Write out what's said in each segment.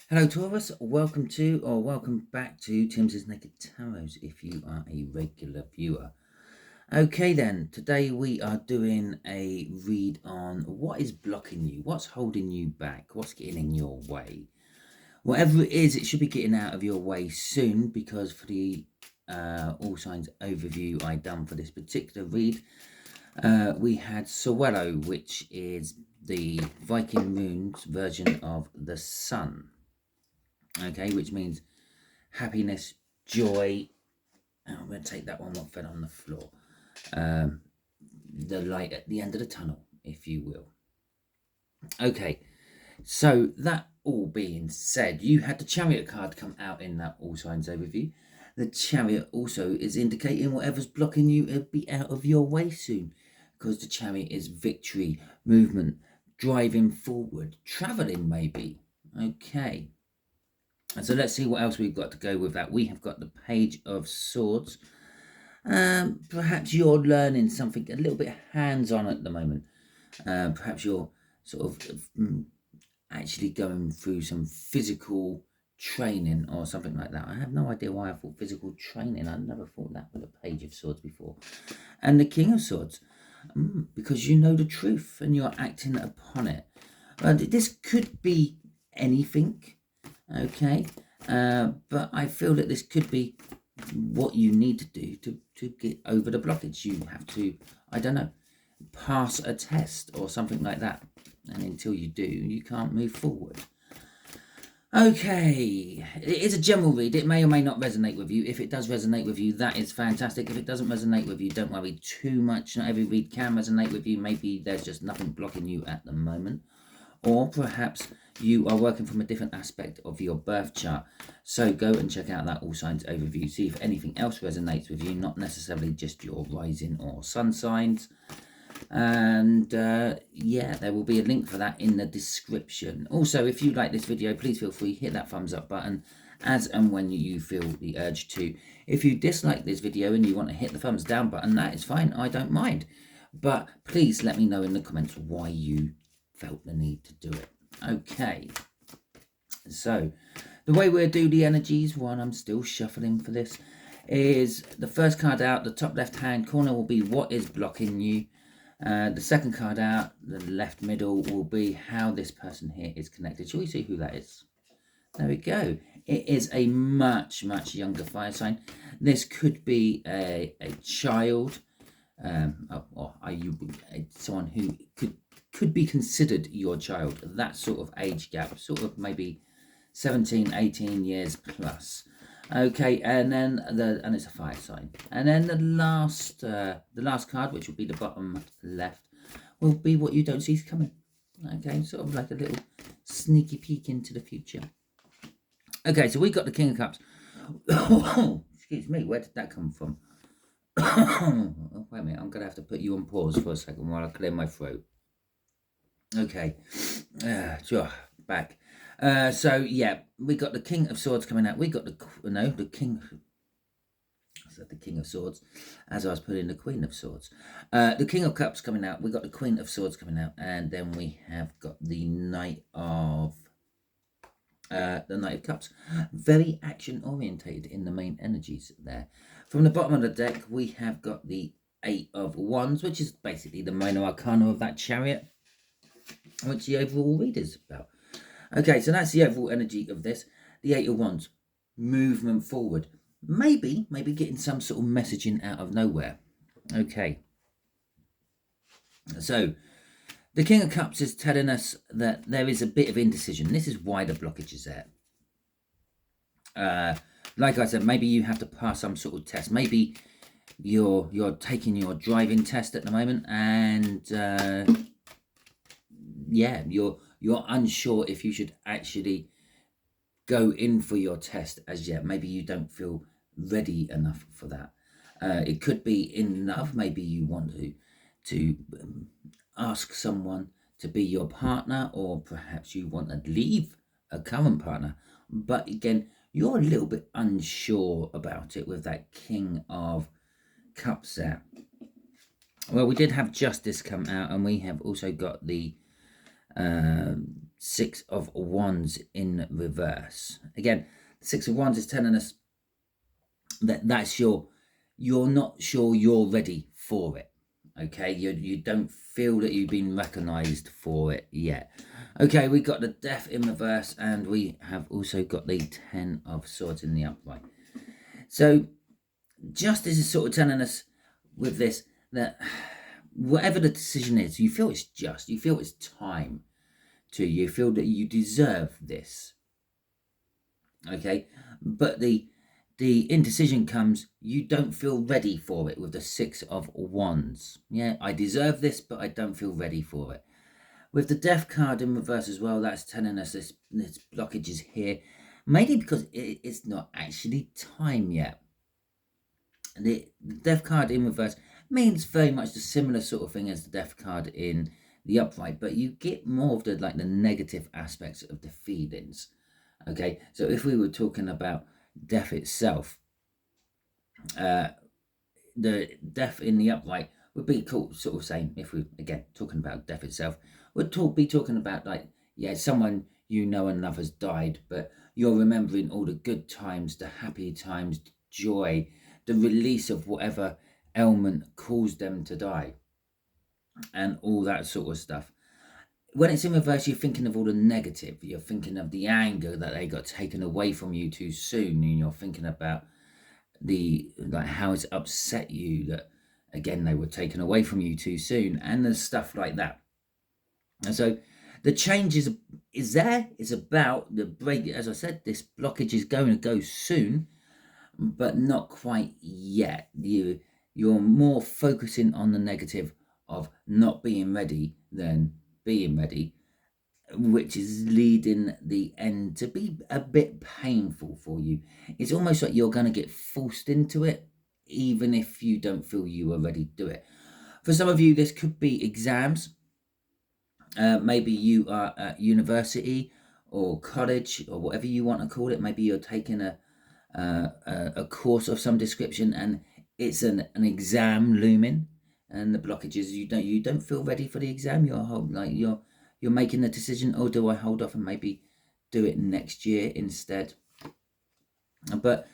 Hello Taurus, welcome to or welcome back to Timsy Naked Tarot if you are a regular viewer. Okay then, today we are doing a read on what is blocking you, what's holding you back, what's getting in your way. Whatever it is, it should be getting out of your way soon, because for the all signs overview I done for this particular read, we had Sowello, which is the Viking Moon's version of the sun. Okay, which means happiness, joy. Oh, I'm going to take that one what fell on the floor. The light at the end of the tunnel, if you will. Okay, so that all being said, you had the Chariot card come out in that all signs overview. The Chariot also is indicating whatever's blocking you will be out of your way soon, because the Chariot is victory, movement, driving forward, traveling maybe. Okay. So let's see what else we've got to go with that. We have got the Page of Swords. Perhaps you're learning something a little bit hands-on at the moment. Perhaps you're sort of actually going through some physical training or something like that. I have no idea why I thought physical training. I never thought that with a Page of Swords before. And the King of Swords, because you know the truth and you're acting upon it. This could be anything. Okay, but I feel that this could be what you need to do to get over the blockage. You have to, I don't know, pass a test or something like that, and until you do, you can't move forward. Okay, it is a general read. It may or may not resonate with you. If it does resonate with you, that is fantastic. If it doesn't resonate with you, don't worry too much. Not every read can resonate with you. Maybe there's just nothing blocking you at the moment. Or perhaps you are working from a different aspect of your birth chart. So go and check out that all signs overview. See if anything else resonates with you, not necessarily just your rising or sun signs. And yeah, there will be a link for that in the description. Also, if you like this video, please feel free, hit that thumbs up button as and when you feel the urge to. If you dislike this video and you want to hit the thumbs down button, that is fine, I don't mind. But please let me know in the comments why you felt the need to do it. Okay, so the way we'll do the energies, while I'm still shuffling for this, is the first card out, the top left hand corner will be what is blocking you. The second card out, the left middle, will be how this person here is connected. Shall we see who that is? There we go. It is a much younger fire sign. This could be a child, or are you someone who could be considered your child, that sort of age gap, sort of maybe 17, 18 years plus. Okay, and then and it's a fire sign. And then the last card, which will be the bottom left, will be what you don't see is coming. Okay, sort of like a little sneaky peek into the future. Okay, so we got the King of Cups. Excuse me, where did that come from? Oh, wait a minute, I'm going to have to put you on pause for a second while I clear my throat. Okay, sure, back. So yeah, we got the King of Swords coming out. We got the King. I said the King of Swords, as I was putting the Queen of Swords. The King of Cups coming out. We got the Queen of Swords coming out, and then we have got the Knight of Cups. Very action orientated in the main energies there. From the bottom of the deck, we have got the Eight of Wands, which is basically the minor arcana of that Chariot, which the overall read is about. Okay, so that's the overall energy of this. The Eight of Wands, movement forward. Maybe getting some sort of messaging out of nowhere. Okay. So, the King of Cups is telling us that there is a bit of indecision. This is why the blockage is there. Like I said, maybe you have to pass some sort of test. Maybe you're taking your driving test at the moment, and yeah, you're unsure if you should actually go in for your test as yet. Maybe you don't feel ready enough for that. It could be in love. Maybe you want to ask someone to be your partner, or perhaps you want to leave a current partner. But again, you're a little bit unsure about it with that King of Cups there. Well, we did have Justice come out, and we have also got the Six of Wands in reverse. Again, Six of Wands is telling us that you're not sure you're ready for it. Okay, you don't feel that you've been recognized for it yet. Okay, we got the Death in reverse, and we have also got the Ten of Swords in the upright. So justice is sort of telling us with this that whatever the decision is, you feel it's just, you feel it's time to, you feel that you deserve this. Okay, but the indecision comes, you don't feel ready for it with the Six of Wands. Yeah, I deserve this, but I don't feel ready for it. With the Death card in reverse as well, that's telling us this blockage is here, mainly because it's not actually time yet. The Death card in reverse means very much the similar sort of thing as the Death card in the upright, but you get more of the the negative aspects of the feelings. Okay, so if we were talking about death itself, the death in the upright would be cool, sort of saying, if we again talking about death itself, we'd be talking about someone you know and love has died, but you're remembering all the good times, the happy times, the joy, the release of whatever ailment caused them to die, and all that sort of stuff. When it's in reverse, you're thinking of all the negative. You're thinking of the anger that they got taken away from you too soon, and you're thinking about the how it's upset you that again they were taken away from you too soon, and the stuff like that. And so the change is there. It's about the break. As I said, this blockage is going to go soon, but not quite yet. You're more focusing on the negative of not being ready than being ready, which is leading the end to be a bit painful for you. It's almost like you're going to get forced into it, even if you don't feel you are ready to do it. For some of you, this could be exams. Maybe you are at university or college or whatever you want to call it. Maybe you're taking a course of some description, and it's an exam looming, and the blockage is you don't feel ready for the exam. You're making the decision, oh, do I hold off and maybe do it next year instead? But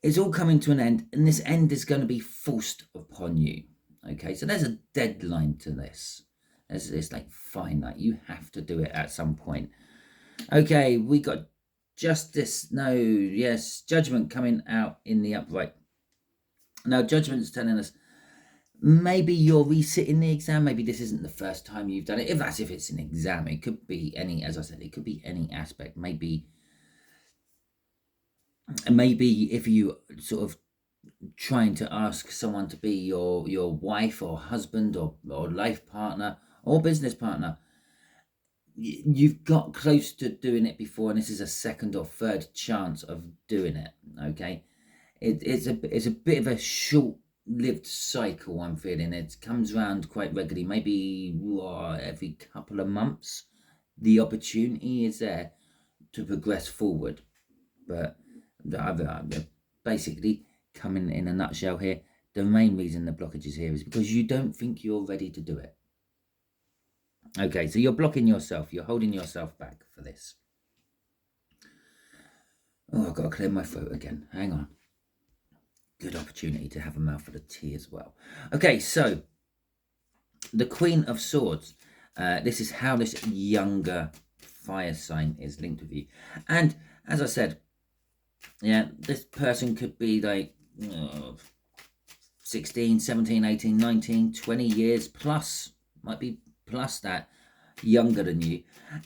it's all coming to an end, and this end is going to be forced upon you. Okay, so there's a deadline to this. It's finite. You have to do it at some point. Okay, we got justice. No, yes, judgment coming out in the upright. Now, judgment's telling us maybe you're resitting the exam. Maybe this isn't the first time you've done it. If it's an exam, it could be any, as I said, it could be any aspect. Maybe if you sort of trying to ask someone to be your wife or husband or life partner or business partner, you've got close to doing it before, and this is a second or third chance of doing it. Okay, it's a bit of a short-lived cycle. I'm feeling it comes around quite regularly, maybe every couple of months. The opportunity is there to progress forward, but basically, coming in a nutshell here, the main reason the blockage is here is because you don't think you're ready to do it. Okay, so you're blocking yourself. You're holding yourself back for this. Oh, I've got to clear my throat again. Hang on. Good opportunity to have a mouthful of tea as well. Okay, so the Queen of Swords. This is how this younger fire sign is linked with you. And as I said, yeah, this person could be 16, 17, 18, 19, 20 years plus, might be plus that, younger than you.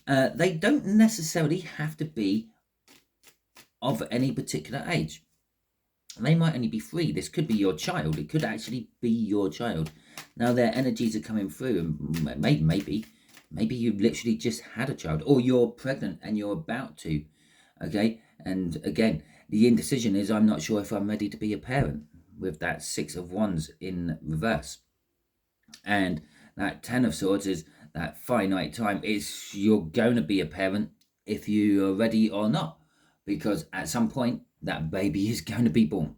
They don't necessarily have to be of any particular age. They might only be 3. This could be your child. It could actually be your child. Now their energies are coming through, and maybe you literally just had a child, or you're pregnant and you're about to. Okay, and again, the indecision is, I'm not sure if I'm ready to be a parent, with that Six of Wands in reverse. And that Ten of Swords is that finite time. Is you're going to be a parent if you are ready or not, because at some point that baby is going to be born.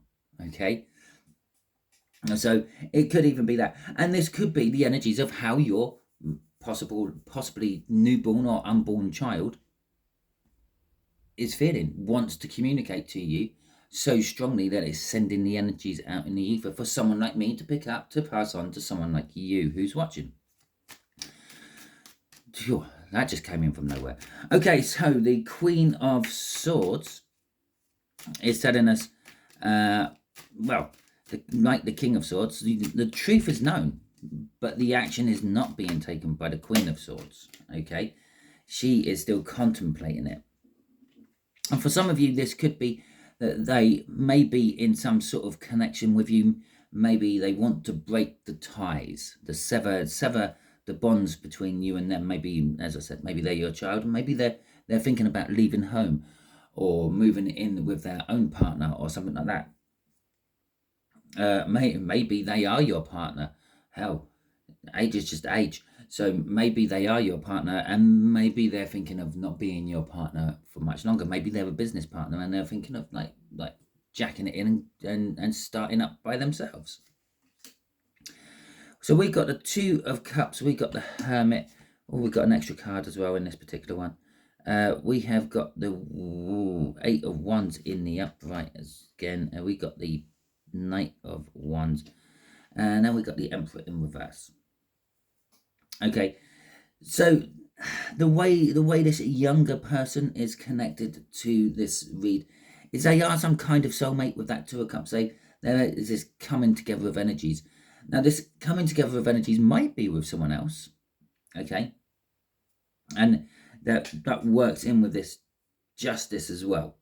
Okay, and so it could even be that, and this could be the energies of how you're possibly newborn or unborn child is feeling, wants to communicate to you so strongly that it's sending the energies out in the ether for someone like me to pick up, to pass on to someone like you who's watching. Phew, that just came in from nowhere. Okay, so the Queen of Swords is telling us, like the King of Swords, the truth is known, but the action is not being taken by the Queen of Swords. Okay, she is still contemplating it. And for some of you, this could be that they may be in some sort of connection with you. Maybe they want to break the ties, sever the bonds between you and them. Maybe, as I said, maybe they're your child, and maybe they're thinking about leaving home or moving in with their own partner or something like that. Maybe they are your partner. Hell, age is just age. So maybe they are your partner, and maybe they're thinking of not being your partner for much longer. Maybe they're a business partner and they're thinking of like jacking it in and starting up by themselves. So we got the Two of Cups, we got the Hermit. Oh, we got an extra card as well in this particular one. We have got the Eight of Wands in the upright again, and we got the Knight of Wands, and then we got the Emperor in reverse. Okay, so the way this younger person is connected to this read is they are some kind of soulmate with that Two of Cups. There is this coming together of energies. Now, this coming together of energies might be with someone else, okay, and that works in with this justice as well.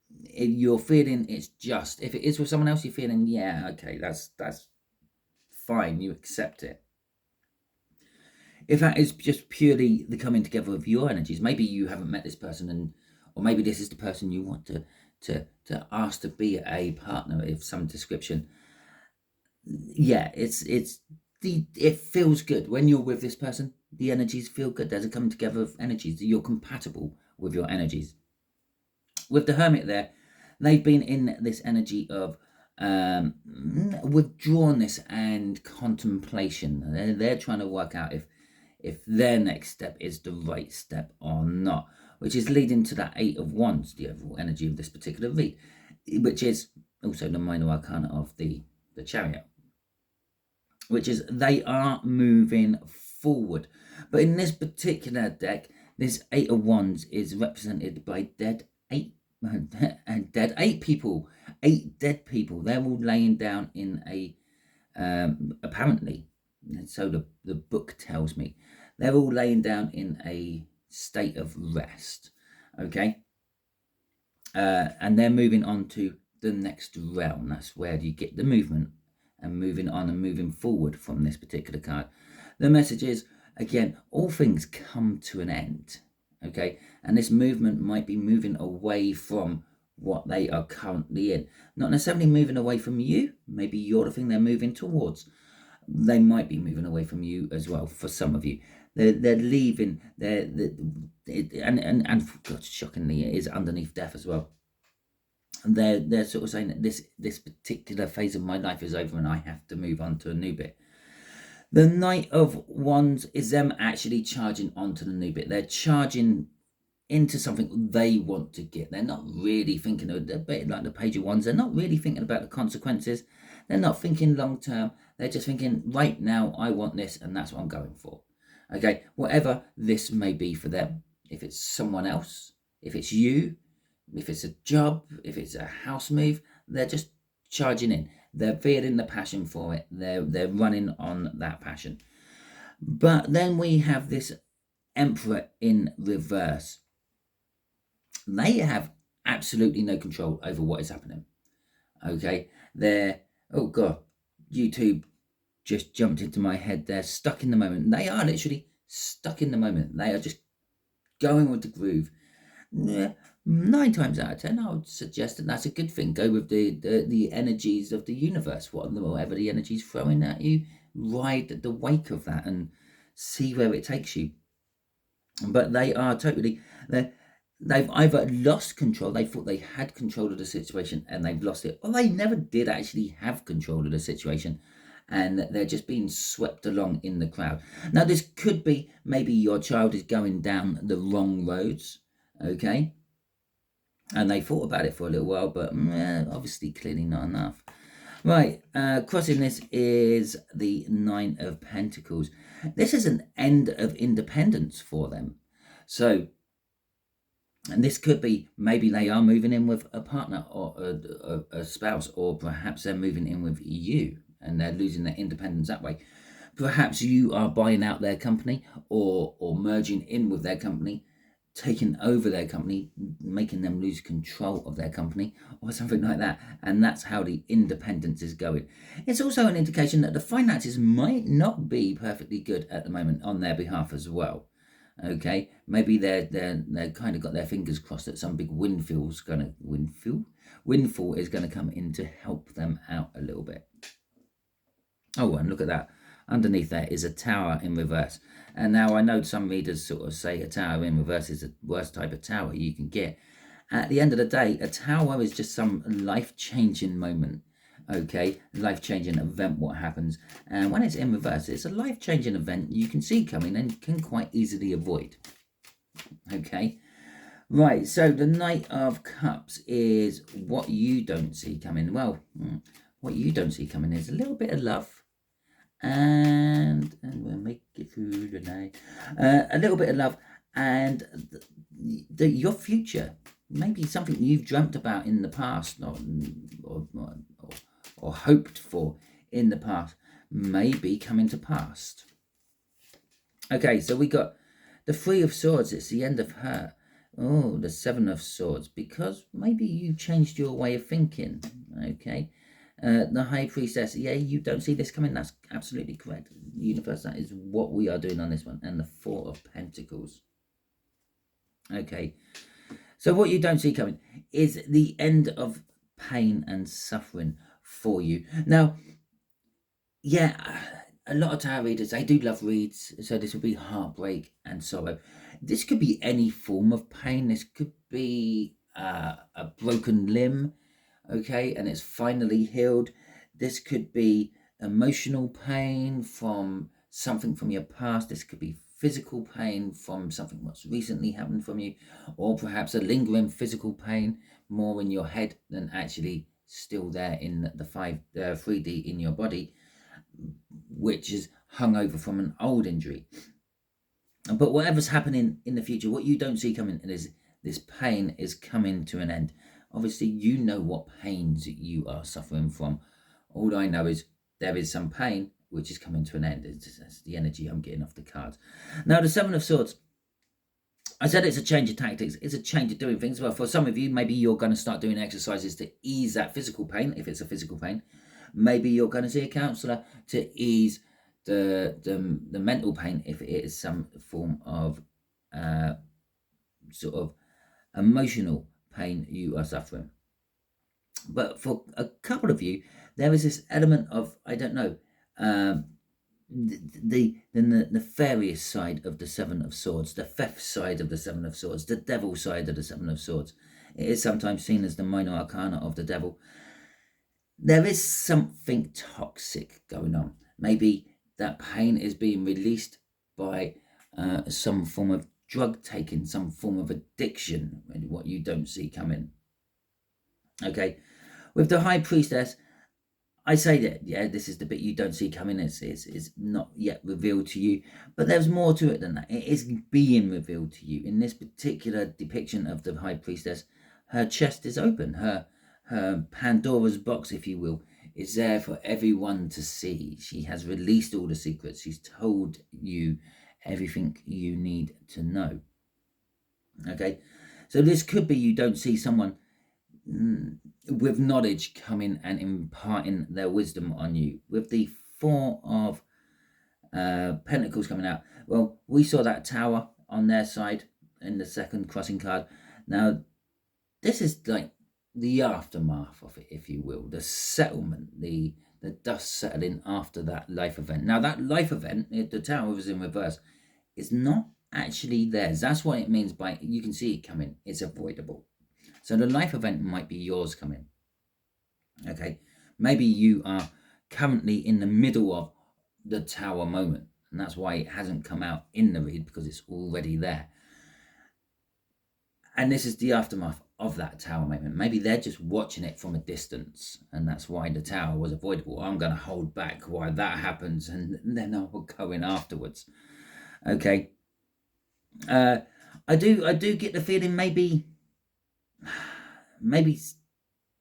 You're feeling it's just. If it is with someone else, you're feeling, yeah, okay, that's fine. You accept it. If that is just purely the coming together of your energies, maybe you haven't met this person, or maybe this is the person you want to ask to be a partner of some description. Yeah, it feels good when you're with this person. The energies feel good. There's a coming together of energies. You're compatible with your energies. With the Hermit there, they've been in this energy of withdrawnness and contemplation. They're trying to work out if their next step is the right step or not, which is leading to that Eight of Wands, the overall energy of this particular read, which is also the minor arcana of the Chariot, which is they are moving forward. But in this particular deck, this Eight of Wands is represented by dead eight people. 8 dead people. They're all laying down in a apparently, so the book tells me, they're all laying down in a state of rest. Okay, and they're moving on to the next realm. That's where you get the movement and moving on and moving forward from this particular card. The message is, again, all things come to an end. Okay, and this movement might be moving away from what they are currently in. Not necessarily moving away from you. Maybe you're the thing they're moving towards. They might be moving away from you as well. For some of you, they're leaving. And God, shockingly, it is underneath death as well. They're sort of saying that this particular phase of my life is over and I have to move on to a new bit. The Knight of Wands is them actually charging onto the new bit. They're charging into something they want to get. They're not really thinking of a bit like the Page of Wands. They're not really thinking about the consequences. They're not thinking long term. They're just thinking, right now, I want this, and that's what I'm going for. Okay, whatever this may be for them. If it's someone else, if it's you, if it's a job, if it's a house move, they're just charging in. They're feeling the passion for it. They're running on that passion. But then we have this Emperor in reverse. They have absolutely no control over what is happening. Okay, oh God, YouTube just jumped into my head. They're stuck in the moment. They are literally stuck in the moment. They are just going with the groove. 9 times out of 10, I would suggest that that's a good thing. Go with the energies of the universe. Whatever the energy's throwing at you, ride the wake of that and see where it takes you. But they are totally, they've either lost control, they thought they had control of the situation and they've lost it, or they never did actually have control of the situation and they're just being swept along in the crowd. Now, this could be maybe your child is going down the wrong roads, okay? And they thought about it for a little while, but obviously clearly not enough. Right, crossing this is the Nine of Pentacles. This is an end of independence for them. So, and this could be maybe they are moving in with a partner or a spouse, or perhaps they're moving in with you and they're losing their independence that way. Perhaps you are buying out their company or merging in with their company, taking over their company, making them lose control of their company or something like that. And that's how the independence is going. It's also an indication that the finances might not be perfectly good at the moment on their behalf as well. Okay, maybe they're kind of got their fingers crossed that some big windfall is going to come in to help them out a little bit. Oh, and look at that. Underneath there is a tower in reverse. And now I know some readers sort of say a tower in reverse is the worst type of tower you can get. At the end of the day, a tower is just some life-changing moment. Okay, life-changing event, what happens. And when it's in reverse, it's a life-changing event you can see coming and can quite easily avoid. Okay, right, so the Knight of Cups is what you don't see coming. Well, what you don't see coming is a little bit of love. And we'll make it through the night. A little bit of love and your future. Maybe something you've dreamt about in the past or hoped for in the past may be coming to pass. Okay, so we got the Three of Swords. It's the end of her. Oh, the Seven of Swords. Because maybe you changed your way of thinking. Okay. The High Priestess, yeah, you don't see this coming. That's absolutely correct. Universe, that is what we are doing on this one. And the Four of Pentacles. Okay. So what you don't see coming is the end of pain and suffering for you. Now, yeah, a lot of tarot readers, they do love reads. So this would be heartbreak and sorrow. This could be any form of pain. This could be a broken limb. Okay, and it's finally healed. This could be emotional pain from something from your past. This could be physical pain from something that's recently happened from you, or perhaps a lingering physical pain more in your head than actually still there in the 3D in your body, which is hung over from an old injury. But whatever's happening in the future, what you don't see coming is this pain is coming to an end. Obviously, you know what pains you are suffering from. All I know is there is some pain which is coming to an end. That's the energy I'm getting off the cards. Now, the Seven of Swords. I said it's a change of tactics. It's a change of doing things. Well, for some of you, maybe you're going to start doing exercises to ease that physical pain, if it's a physical pain. Maybe you're going to see a counsellor to ease the mental pain, if it is some form of sort of emotional pain you are suffering. But for a couple of you, there is this element of, I don't know, the nefarious side of the Seven of Swords, the theft side of the Seven of Swords, the devil side of the Seven of Swords. It is sometimes seen as the minor arcana of the devil. There is something toxic going on. Maybe that pain is being released by some form of drug taking, some form of addiction, what you don't see coming. Okay, with the High Priestess, I say that, yeah, this is the bit you don't see coming. It's not yet revealed to you, but there's more to it than that. It is being revealed to you. In this particular depiction of the High Priestess, her chest is open. Her Pandora's box, if you will, is there for everyone to see. She has released all the secrets. She's told you everything you need to know. Okay, so this could be you don't see someone with knowledge coming and imparting their wisdom on you. With the Four of Pentacles coming out, well, we saw that tower on their side in the second crossing card. Now, this is like the aftermath of it, if you will, the settlement, the dust settling after that life event. Now, that life event, the tower was in reverse, is not actually theirs. That's what it means by, you can see it coming, it's avoidable. So the life event might be yours coming. Okay, maybe you are currently in the middle of the Tower moment, and that's why it hasn't come out in the read, because it's already there. And this is the aftermath of that Tower moment. Maybe they're just watching it from a distance, and that's why the Tower was avoidable. I'm going to hold back while that happens, and then I will go in afterwards. Okay. I do get the feeling maybe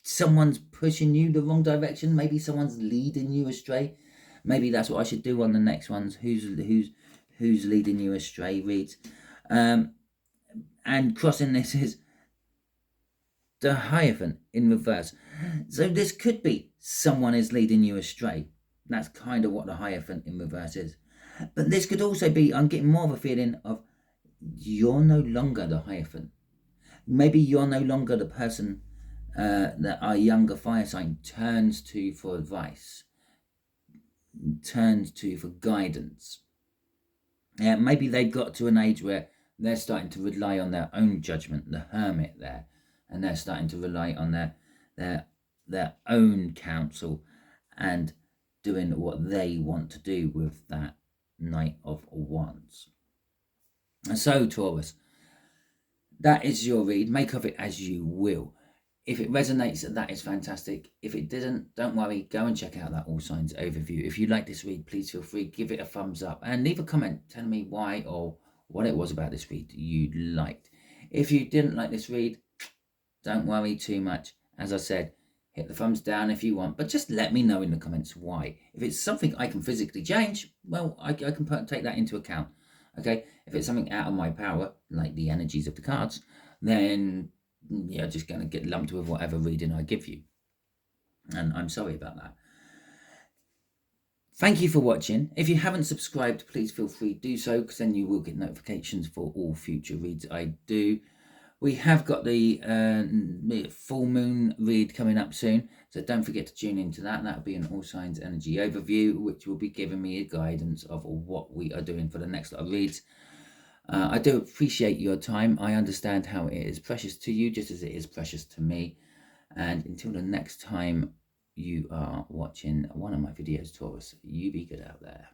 someone's pushing you the wrong direction. Maybe someone's leading you astray. Maybe that's what I should do on the next ones. Who's leading you astray reads. And crossing this is the Hierophant in reverse. So this could be someone is leading you astray. That's kind of what the Hierophant in reverse is. But this could also be, I'm getting more of a feeling of you're no longer the Hierophant. Maybe you're no longer the person that our younger fire sign turns to for advice, turns to for guidance. Yeah, maybe they've got to an age where they're starting to rely on their own judgment, the Hermit there, and they're starting to rely on their own counsel and doing what they want to do with that Knight of Wands. And so, Taurus, that is your read. Make of it as you will. If it resonates, that is fantastic. If it didn't, don't worry. Go and check out that All Signs overview. If you like this read, please feel free. Give it a thumbs up and leave a comment telling me why or what it was about this read you liked. If you didn't like this read, don't worry too much. As I said, hit the thumbs down if you want, but just let me know in the comments why. If it's something I can physically change, well, I can take that into account. Okay, if it's something out of my power, like the energies of the cards, then you're just going to get lumped with whatever reading I give you. And I'm sorry about that. Thank you for watching. If you haven't subscribed, please feel free to do so, because then you will get notifications for all future reads I do. We have got the full moon read coming up soon, so don't forget to tune into that. That'll be an All Signs energy overview, which will be giving me a guidance of what we are doing for the next lot of reads. I do appreciate your time. I understand how it is precious to you, just as it is precious to me. And until the next time you are watching one of my videos, Taurus, you be good out there.